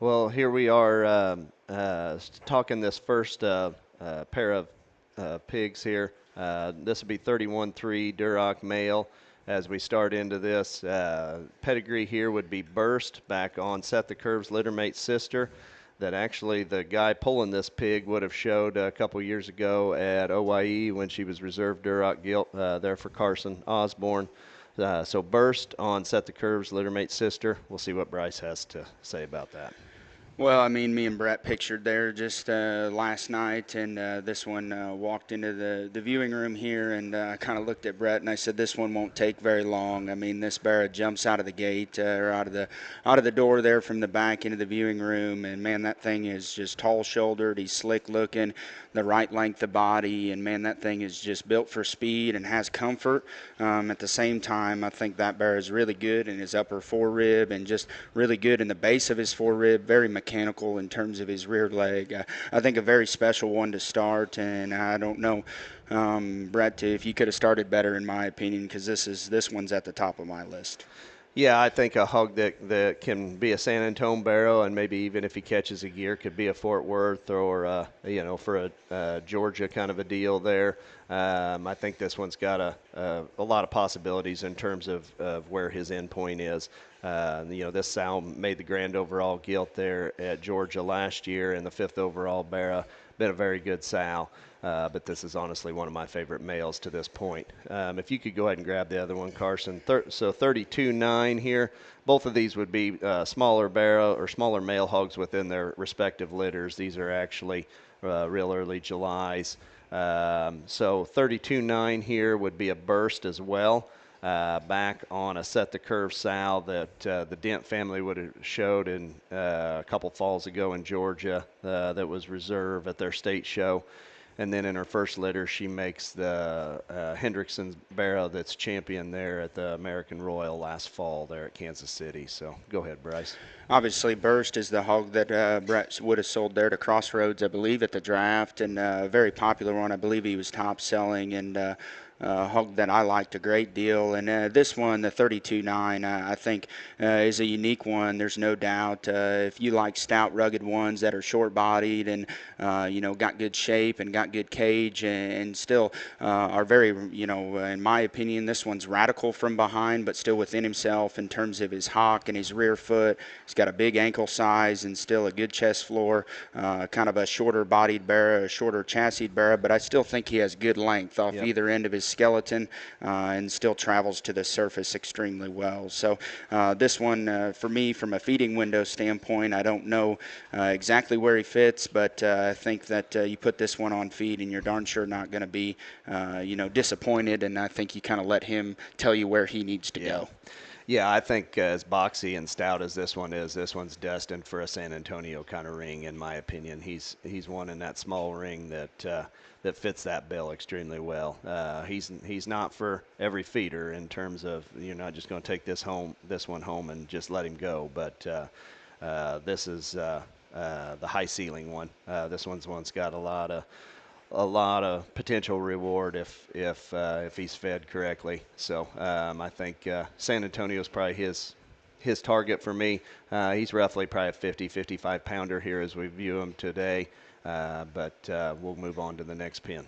Well, here we are talking this first pair of pigs here. This will be 31-3 Duroc male as we start into this. Pedigree here would be Burst back on Set the Curve's littermate sister that actually the guy pulling this pig would have showed a couple years ago at OYE when she was reserved Duroc gilt there for Carson Osborne. So Burst on Set the Curve's littermate sister. We'll see what Bryce has to say about that. Well, I mean, me and Brett pictured there just last night, and this one walked into the viewing room here, and I kind of looked at Brett, and I said, "This one won't take very long." I mean, this Barra jumps out of the gate or out of the door there from the back into the viewing room, and man, that thing is just tall-shouldered. He's slick-looking, the right length of body, and man, that thing is just built for speed and has comfort. At the same time, I think that Barra is really good in his upper forerib and just really good in the base of his forerib. Very mechanical in terms of his rear leg. I think a very special one to start, and I don't know, Brett, if you could have started better in my opinion, because this one's at the top of my list. Yeah, I think a hug that can be a San Antonio barrow, and maybe even if he catches a gear, could be a Fort Worth or for a Georgia kind of a deal there. I think this one's got a lot of possibilities in terms of where his endpoint is. This sow made the grand overall gilt there at Georgia last year in the 5th overall barrow. Been a very good sow. But this is honestly one of my favorite males to this point. If you could go ahead and grab the other one, Carson. So 32.9 here. Both of these would be smaller barrow or smaller male hogs within their respective litters. These are actually real early Julys. So 32.9 here would be a Burst as well. Back on a Set the Curve sow that the Dent family would have showed in a couple falls ago in Georgia that was reserve at their state show. And then in her first litter, she makes the Hendrickson's barrow that's champion there at the American Royal last fall there at Kansas City. So go ahead, Bryce. Obviously, Burst is the hog that Brett would have sold there to Crossroads, I believe, at the draft, and a very popular one. I believe he was top selling, and hog that I liked a great deal. And this one, the 32.9, I think is a unique one. There's no doubt. If you like stout, rugged ones that are short-bodied and got good shape and got good cage and still are very, in my opinion, this one's radical from behind, but still within himself in terms of his hock and his rear foot. He's got a big ankle size and still a good chest floor. Kind of a shorter-bodied barra, a shorter chassis barra, but I still think he has good length off either end of his skeleton and still travels to the surface extremely well. So this one, for me, from a feeding window standpoint, I don't know exactly where he fits, but I think that you put this one on feed and you're darn sure not going to be, disappointed, and I think you kind of let him tell you where he needs to go. Yeah, I think as boxy and stout as this one is, this one's destined for a San Antonio kind of ring, in my opinion. He's one in that small ring that fits that bill extremely well. He's not for every feeder in terms of you're not just going to take this one home and just let him go. But this is the high ceiling one. This one's got a lot of potential reward if he's fed correctly. So I think San Antonio is probably his target for me. He's roughly probably a 55 pounder here as we view him today. But we'll move on to the next pin.